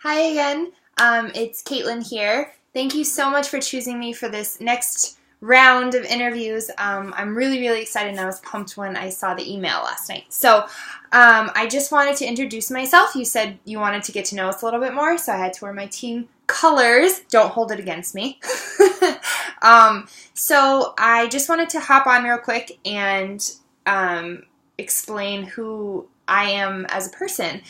Hi again. It's Caitlin here. Thank you so much for choosing me for this next round of interviews. I'm really excited, and I was pumped when I saw the email last night. So I just wanted to introduce myself. You said you wanted to get to know us a little bit more, so I had to wear my team colors. Don't hold it against me. So I just wanted to hop on real quick and explain who I am as a person.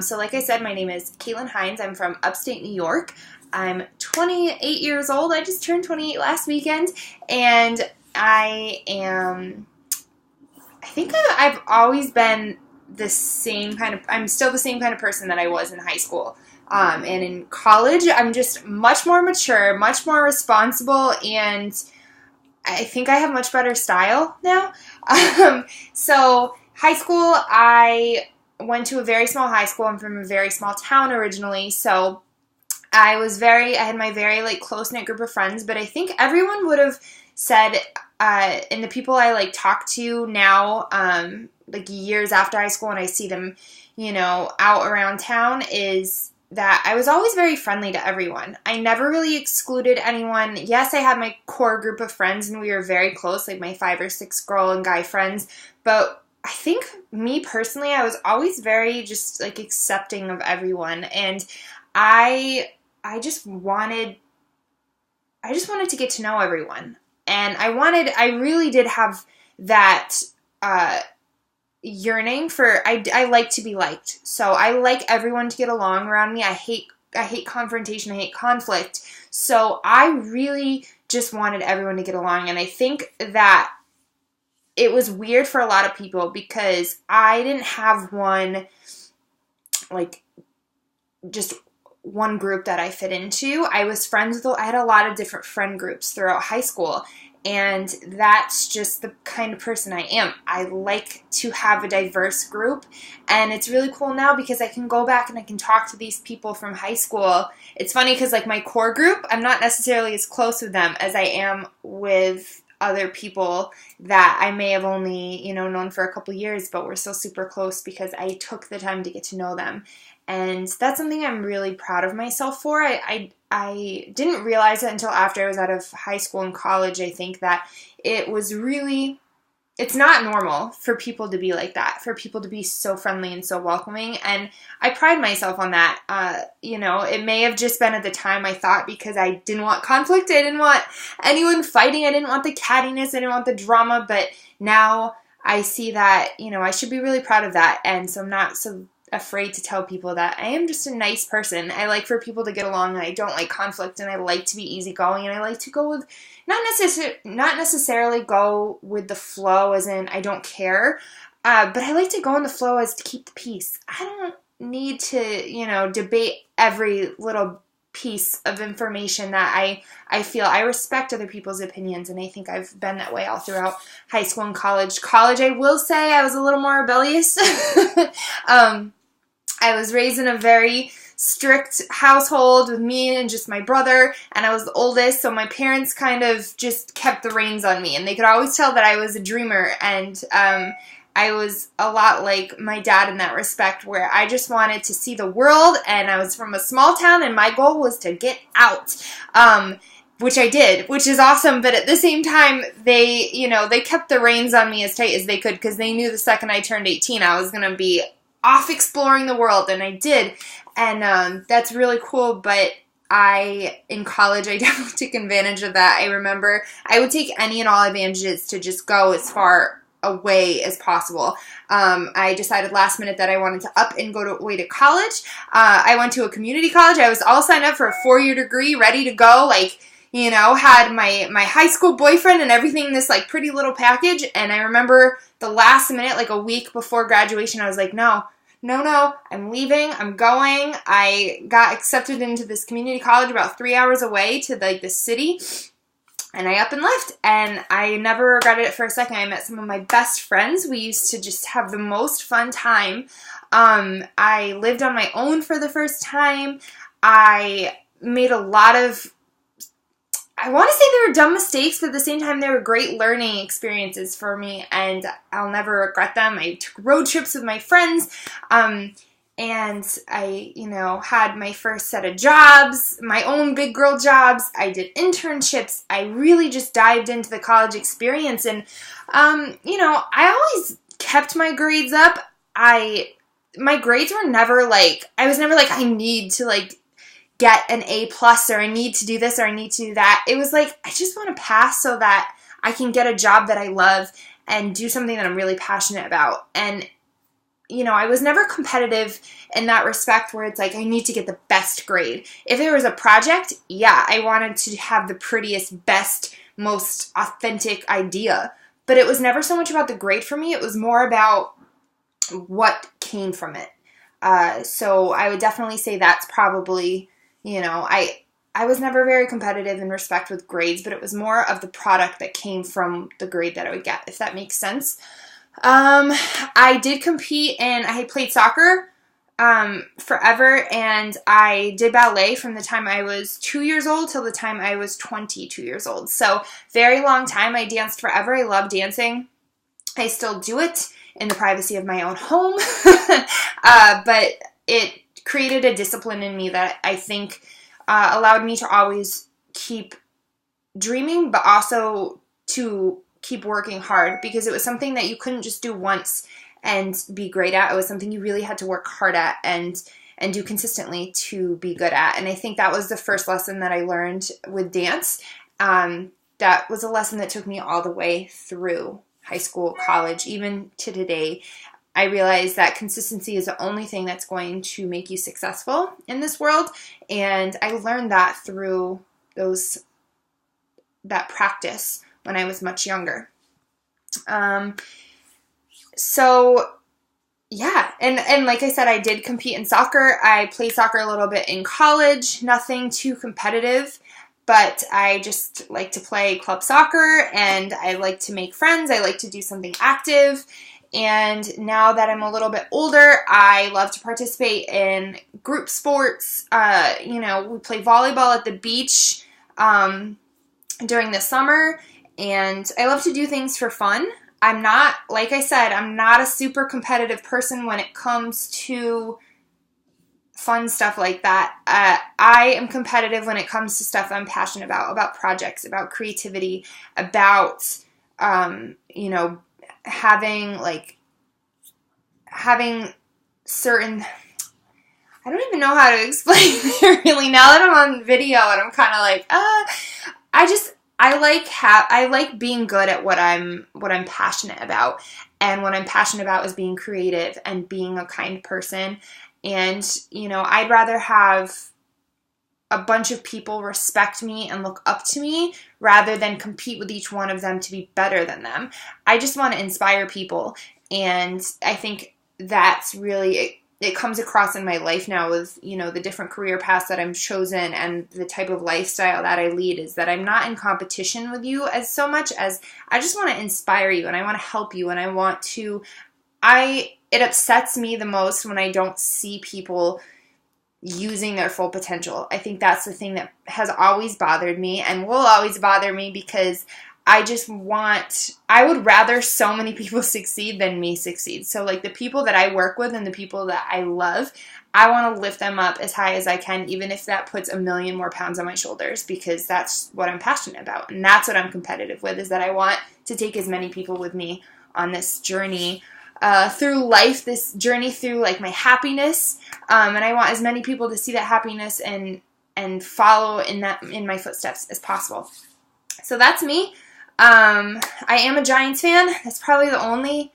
So like I said, my name is Caitlin Hines. I'm from upstate New York. I'm 28 years old. I just turned 28 last weekend, and I think I've always been I'm still the same kind of person that I was in high school. And in college, I'm just much more mature, much more responsible, and I think I have much better style now. So high school, I went to a very small high school. I'm from a very small town originally, so I had my very close-knit group of friends, but I think everyone would have said, and the people I talk to now, years after high school, and I see them, out around town, is that I was always very friendly to everyone. I never really excluded anyone. Yes, I had my core group of friends, and we were very close, my 5 or 6 girl and guy friends, but I think me personally, I was always very just accepting of everyone, and I just wanted to get to know everyone, and I really did have that yearning for, I like to be liked, so I like everyone to get along around me. I hate confrontation, I hate conflict, so I really just wanted everyone to get along, and I think that it was weird for a lot of people because I didn't have just one group that I fit into. I had a lot of different friend groups throughout high school, and that's just the kind of person I am. I like to have a diverse group, and it's really cool now because I can go back and I can talk to these people from high school. It's funny because my core group, I'm not necessarily as close with them as I am with other people that I may have only, known for a couple years, but we're still super close because I took the time to get to know them. And that's something I'm really proud of myself for. I didn't realize it until after I was out of high school and college. I think that it's not normal for people to be like that, for people to be so friendly and so welcoming, and I pride myself on that. It may have just been at the time I thought because I didn't want conflict, I didn't want anyone fighting, I didn't want the cattiness, I didn't want the drama, but now I see that, I should be really proud of that, and so I'm not so afraid to tell people that I am just a nice person. I like for people to get along, and I don't like conflict, and I like to be easygoing, and I like to go with not necessarily go with the flow as in I don't care, but I like to go in the flow as to keep the peace. I don't need to, debate every little piece of information that I feel. I respect other people's opinions, and I think I've been that way all throughout high school and college. College, I will say, I was a little more rebellious. I was raised in a very strict household with me and just my brother, and I was the oldest, so my parents kind of just kept the reins on me, and they could always tell that I was a dreamer, and I was a lot like my dad in that respect, where I just wanted to see the world, and I was from a small town, and my goal was to get out, which I did, which is awesome, but at the same time, they kept the reins on me as tight as they could, because they knew the second I turned 18, I was going to be off exploring the world, and I did, and that's really cool, but in college, I definitely took advantage of that. I remember I would take any and all advantages to just go as far away as possible. I decided last minute that I wanted to up and go away to college. I went to a community college. I was all signed up for a 4-year degree, ready to go, had my high school boyfriend and everything in this pretty little package, and I remember the last minute, a week before graduation, I was like, no, I'm leaving, I'm going. I got accepted into this community college about 3 hours away to the city, and I up and left, and I never regretted it for a second. I met some of my best friends. We used to just have the most fun time. I lived on my own for the first time. I made a lot of, I want to say they were dumb mistakes, but at the same time, they were great learning experiences for me, and I'll never regret them. I took road trips with my friends, And I, had my first set of jobs, my own big girl jobs. I did internships. I really just dived into the college experience. And, I always kept my grades up. My grades were never like, I was never like, I need to like get an A plus, or I need to do this, or I need to do that. It was like, I just want to pass so that I can get a job that I love and do something that I'm really passionate about. And I was never competitive in that respect where it's like, I need to get the best grade. If there was a project, yeah, I wanted to have the prettiest, best, most authentic idea. But it was never so much about the grade for me. It was more about what came from it. So I would definitely say that's probably, I was never very competitive in respect with grades, but it was more of the product that came from the grade that I would get, if that makes sense. I did compete and I had played soccer forever, and I did ballet from the time I was 2 years old till the time I was 22 years old. So very long time. I danced forever. I love dancing. I still do it in the privacy of my own home, but it created a discipline in me that I think allowed me to always keep dreaming, but also to keep working hard, because it was something that you couldn't just do once and be great at. It was something you really had to work hard at and do consistently to be good at. And I think that was the first lesson that I learned with dance. That was a lesson that took me all the way through high school, college, even to today. I realized that consistency is the only thing that's going to make you successful in this world. And I learned that through that practice when I was much younger. So yeah, and like I said, I did compete in soccer. I played soccer a little bit in college, nothing too competitive, but I just like to play club soccer, and I like to make friends. I like to do something active. And now that I'm a little bit older, I love to participate in group sports. We play volleyball at the beach during the summer. And I love to do things for fun. Like I said, I'm not a super competitive person when it comes to fun stuff like that. I am competitive when it comes to stuff I'm passionate about projects, about creativity, about, having certain, I don't even know how to explain it really now that I'm on video and I'm kind of like, I like being good at what I'm passionate about. And what I'm passionate about is being creative and being a kind person. And, I'd rather have a bunch of people respect me and look up to me rather than compete with each one of them to be better than them. I just want to inspire people. And I think that's really, it comes across in my life now with, the different career paths that I'm chosen and the type of lifestyle that I lead, is that I'm not in competition with you as so much as I just want to inspire you, and I want to help you, and it upsets me the most when I don't see people using their full potential. I think that's the thing that has always bothered me and will always bother me, because I would rather so many people succeed than me succeed. So like the people that I work with and the people that I love, I want to lift them up as high as I can, even if that puts 1,000,000 more pounds on my shoulders, because that's what I'm passionate about. And that's what I'm competitive with, is that I want to take as many people with me on this journey through life, this journey through like my happiness. And I want as many people to see that happiness and follow in my footsteps as possible. So that's me. I am a Giants fan. That's probably the only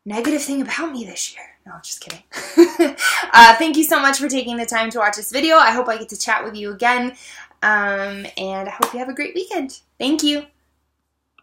negative thing about me this year. No, I'm just kidding. Thank you so much for taking the time to watch this video. I hope I get to chat with you again. And I hope you have a great weekend. Thank you.